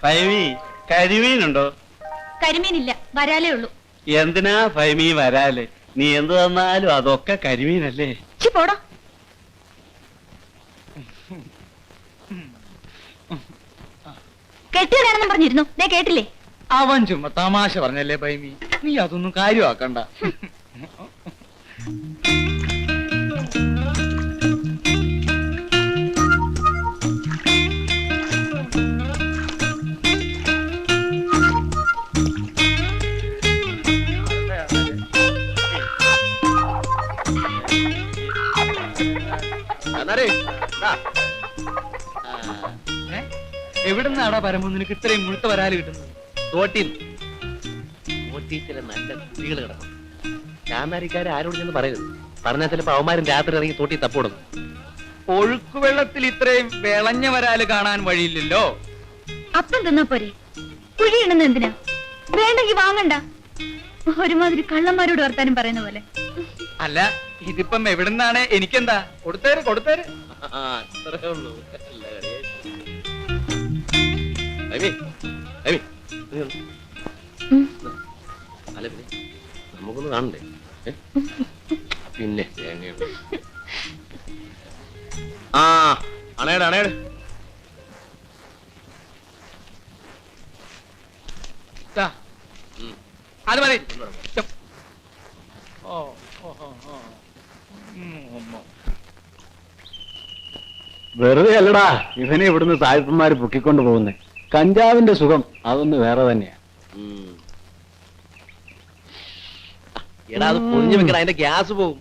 ഫൈമി, കരിമീനുണ്ടോ? കരിമീനില്ല, വരാലേ ഉള്ളൂ. എന്തിനാ ഫൈമി വരാല്? നീ എന്ത് തന്നാലും അതൊക്കെ കരിമീനല്ലേ? പോടോ. കെട്ടിയതാണെന്നും പറഞ്ഞിരുന്നു, ദേ കേട്ടില്ലേ? അവൻ ചുമ്മാ തമാശ പറഞ്ഞല്ലേ ഫൈമി, നീ അതൊന്നും കാര്യമാക്കണ്ട. എവിടുന്നാടാ പരമു നിനക്ക് ഇത്രയും മുഴുത്ത വരാല് കിട്ടുന്നത്? തോട്ടിൽ ചില നല്ല കുട്ടികൾ കിടക്കും. ചാന്നാരിക്കാരെ ആരോട് ചെന്ന് പറയരുത്. പറഞ്ഞാൽ ചിലപ്പോ അവന്മാരും രാത്രി ഇറങ്ങി തോട്ടി തപ്പോടുന്നു. ഒഴുക്കുവെള്ളത്തിൽ ഇത്രയും വിളഞ്ഞ വരാല് കാണാൻ വഴിയില്ലല്ലോ. അപ്പം തിന്നാ പോരെ, കുഴിയിടുന്ന എന്തിനാ? വേണ്ടെങ്കി വാങ്ങണ്ട. ഒരുമാതിരി കള്ളന്മാരോട് വർത്താനം പറയുന്ന പോലെ. അല്ല, ഇതിപ്പം എവിടുന്നാണ്? എനിക്കെന്താ? കൊടുത്തേര് കൊടുത്തേര്. അത്രേ ഉള്ളൂ. അല്ല പിന്നെ നമുക്കൊന്ന് കാണണ്ടേ? പിന്നെ ആ അണയുടെ അണയുടെ അത് മതി. വെറുതെ അല്ലടാ ഇവനെ ഇവിടുന്ന് സായിപ്പന്മാര് പൊക്കിക്കൊണ്ട് പോകുന്നേ. കഞ്ചാവിന്റെ സുഖം അതൊന്ന് വേറെ തന്നെയാ. എടാ അത് പൊളിഞ്ഞു വെക്കണം, അതിന്റെ ഗ്യാസ് പോകും.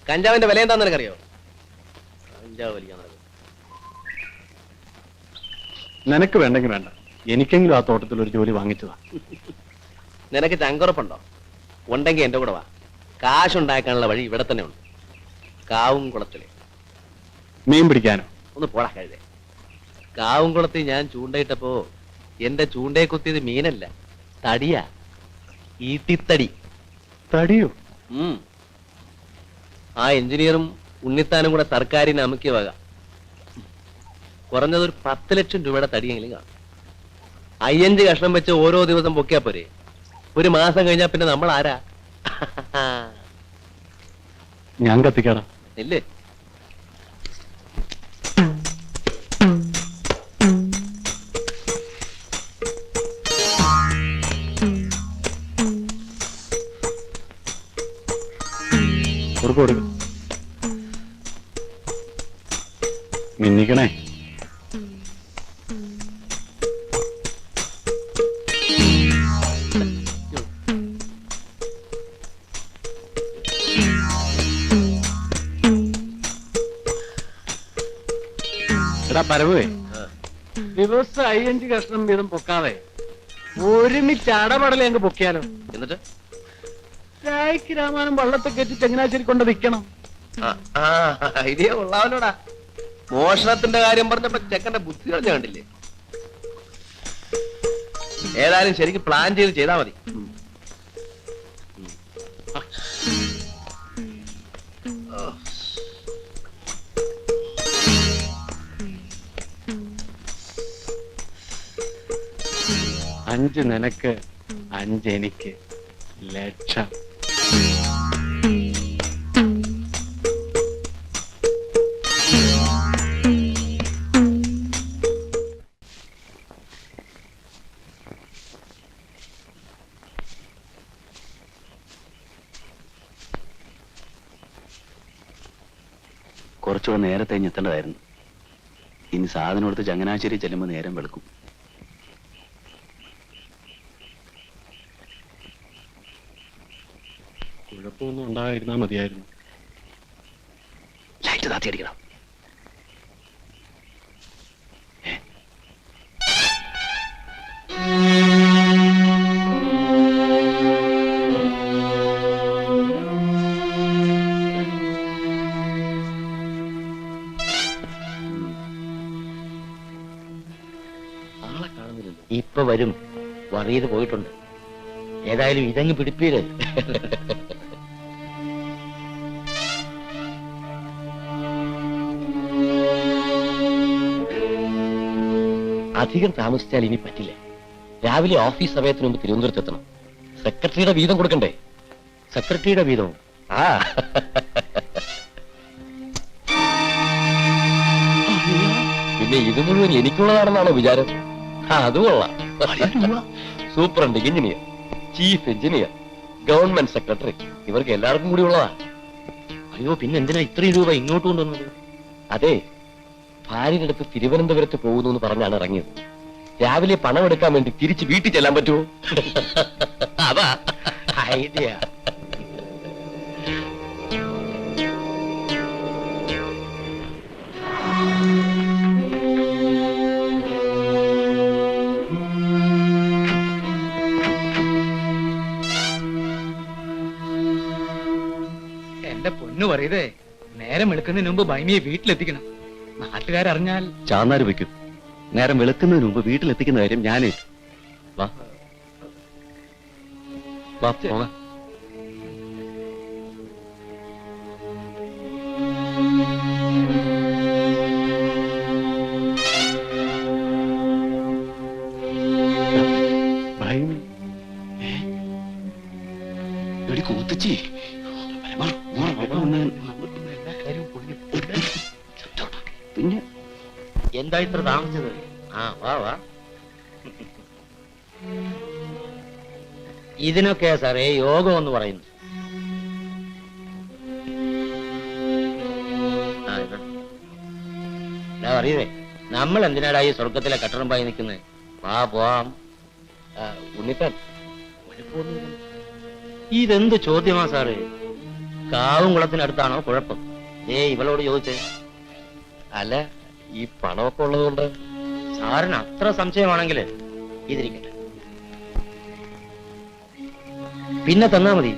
കഞ്ചാവിന്റെ വില എന്താന്ന് നിനക്കറിയോ? കഞ്ചാവ് വലിക്കാൻ നിനക്ക് വേണ്ടെങ്കിൽ വേണ്ട, എനിക്കെങ്കിലും ആ തോട്ടത്തിൽ ഒരു ജോലി വാങ്ങിച്ചതാ. നിനക്ക് ചങ്കുറപ്പുണ്ടോ? ഉണ്ടെങ്കിൽ എന്റെ കൂടെ വാ. കാശുണ്ടാക്കാനുള്ള വഴി ഇവിടെ തന്നെ ഉണ്ട്. കാവും കുളത്തില് മീൻ പിടിക്കാനോ? ഒന്ന് പോടാ കഴുതേ. കാവും കുളത്തിൽ ഞാൻ ചൂണ്ടയിട്ടപ്പോ എന്റെ ചൂണ്ടയെ കുത്തിയത് മീനല്ല, തടിയാ. ഈട്ടിത്തടി. തടിയോ? ആ എഞ്ചിനീയറും ഉണ്ണിത്താനും കൂടെ സർക്കാരിന് അമുക്കിയ വക. കുറഞ്ഞതൊരു 10 ലക്ഷം രൂപയുടെ തടിയെങ്കിലും കാണും. 5 കഷ്ണം വെച്ച് ഓരോ ദിവസം പൊക്കിയാ പോരെ. ഒരു മാസം കഴിഞ്ഞാ പിന്നെ നമ്മൾ ആരാ? ഞാൻ കത്തിക്കാടാ. ഇല്ലേ? കൊടുക്കും മിന്നിക്കണേ. എടാ പരമേ, ദിവസം 5 കഷ്ണം വീതം പൊക്കാതെ ഒരുമിച്ച് അടപടലെ അങ്ങ് പൊക്കിയാലോ? എന്നിട്ട് ചായക്ക് രാമാനും വള്ളത്തെ കയറ്റി ചങ്ങനാശ്ശേരി കൊണ്ട് വിൽക്കണം. ഐഡിയ കൊള്ളാവല്ലോടാ. മോഷണത്തിന്റെ കാര്യം പറഞ്ഞപ്പോ ചെക്കന്റെ ബുദ്ധി കളഞ്ഞ കണ്ടില്ലേ? ഏതായാലും ശരിക്കും പ്ലാൻ ചെയ്താ മതി. അഞ്ച് നിനക്ക് 5 എനിക്ക് ലക്ഷം. കുറച്ചുകൂടെ നേരത്തെ എത്തേണ്ടതായിരുന്നു. ഇനി സാധനം എടുത്ത് ചങ്ങനാശ്ശേരി ചെല്ലുമ്പോൾ നേരം വെളുക്കും. കുഴപ്പമൊന്നും ഉണ്ടായിരുന്നാ മതിയായിരുന്നു. ലൈറ്റ് താത്തി അടിക്കണം. ആളെ കാണുന്നില്ലല്ലോ. ഇപ്പൊ വരും. വറിയത് പോയിട്ടുണ്ട്. ഏതായാലും ഇതങ്ങ് പിടിപ്പീര്. അധികം താമസിച്ചാൽ ഇനി പറ്റില്ല. രാവിലെ ഓഫീസ് സമയത്തിന് മുമ്പ് തിരുവനന്തപുരത്ത് എത്തണം. സെക്രട്ടറിയുടെ വീതം കൊടുക്കണ്ടേ? സെക്രട്ടറിയുടെ വീതവും ആ പിന്നെ ഇത് മുഴുവൻ എനിക്കുള്ളതാണെന്നാണോ വിചാരം? അത് കൊള്ളാം. Superintendent engineer, chief engineer, government secretary, ഇവർക്ക് എല്ലാവർക്കും കൂടി ഉള്ളതാ. അയ്യോ, പിന്നെ എന്തിനാ ഇത്രയും രൂപ ഇങ്ങോട്ട് കൊണ്ടുവന്നത്? അതെ, ഭാര്യയുടെ അടുത്ത് തിരുവനന്തപുരത്ത് പോകുന്നു എന്ന് പറഞ്ഞാണ് ഇറങ്ങിയത്. രാവിലെ പണം എടുക്കാൻ വേണ്ടി തിരിച്ച് വീട്ടിൽ ചെല്ലാൻ പറ്റുമോ? അതാ ഐഡിയ. എന്റെ പൊന്നു പറയതേ, നേരം വെളുക്കുന്നതിന് മുമ്പ് ബൈമിയെ വീട്ടിലെത്തിക്കണം. നാട്ടുകാരറിഞ്ഞാൽ ചാന്നാര് വെക്കും. നേരം വെളുക്കുന്നതിന് മുമ്പ് വീട്ടിലെത്തിക്കുന്ന കാര്യം ഞാനേ. വാ വാ പോകാം. കൂത്തച്ചി പിന്നെ എന്താ ഇത്ര താമസിച്ചത്? ആ വാ വാ. ഇതിനൊക്കെയാ സാറേ യോഗം എന്ന് പറയുന്നു. അറിയേ, നമ്മൾ എന്തിനാടാ ഈ സ്വർഗത്തിലെ കട്ടറമ്പായി നിൽക്കുന്നത്? വാ പോവാം. ഉണ്ണിത്താൻ, ഇതെന്ത് ചോദ്യമാ സാറേ? കാവും കുളത്തിനടുത്താണോ കുഴപ്പം? ഇവളോട് ചോദിച്ചേ. അല്ല, ഈ പണമൊക്കെ ഉള്ളതുകൊണ്ട് സാറിന് അത്ര സംശയമാണെങ്കിൽ ഇതിരിക്കട്ടെ, പിന്നെ തന്നാ മതി.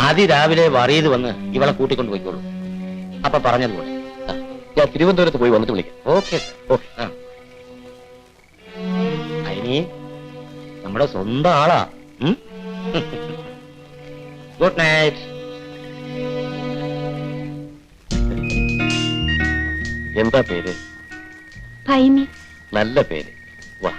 അതിരാവിലെ വറിയത് വന്ന് ഇവളെ കൂട്ടിക്കൊണ്ട് പോയിക്കോളൂ. അപ്പൊ പറഞ്ഞതുപോലെ ഞാൻ തിരുവനന്തപുരത്ത് പോയി വന്നിട്ട് വിളിക്കാം. Okay sir. അതിനി നമ്മുടെ സ്വന്തം ആളാ. Good night. എന്താ പേര്? ഭൈമി. നല്ല പേര്. വാ.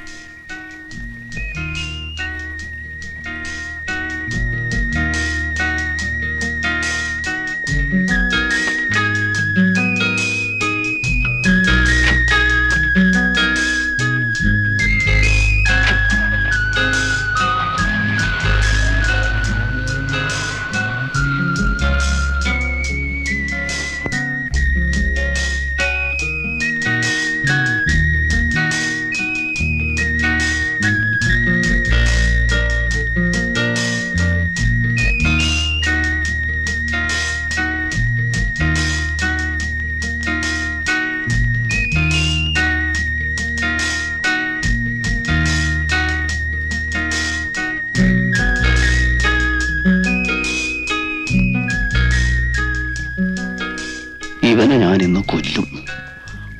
ഇവനെ ഞാൻ ഇന്ന് കൊല്ലും.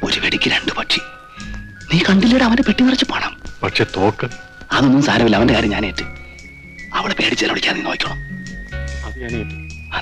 ഒരു വെടിക്ക് രണ്ട് പക്ഷി. നീ കണ്ടില്ലേടാ അവന്റെ പെട്ടി നിറച്ച് പണം. പക്ഷെ തോക്ക് അതൊന്നും സാരമില്ല, അവന്റെ കാര്യം ഞാനേറ്റ്. അവളെ പേടിച്ചാൽ വിളിക്കാൻ നീ നോക്കണം. അത് ഞാനേറ്റു. ആ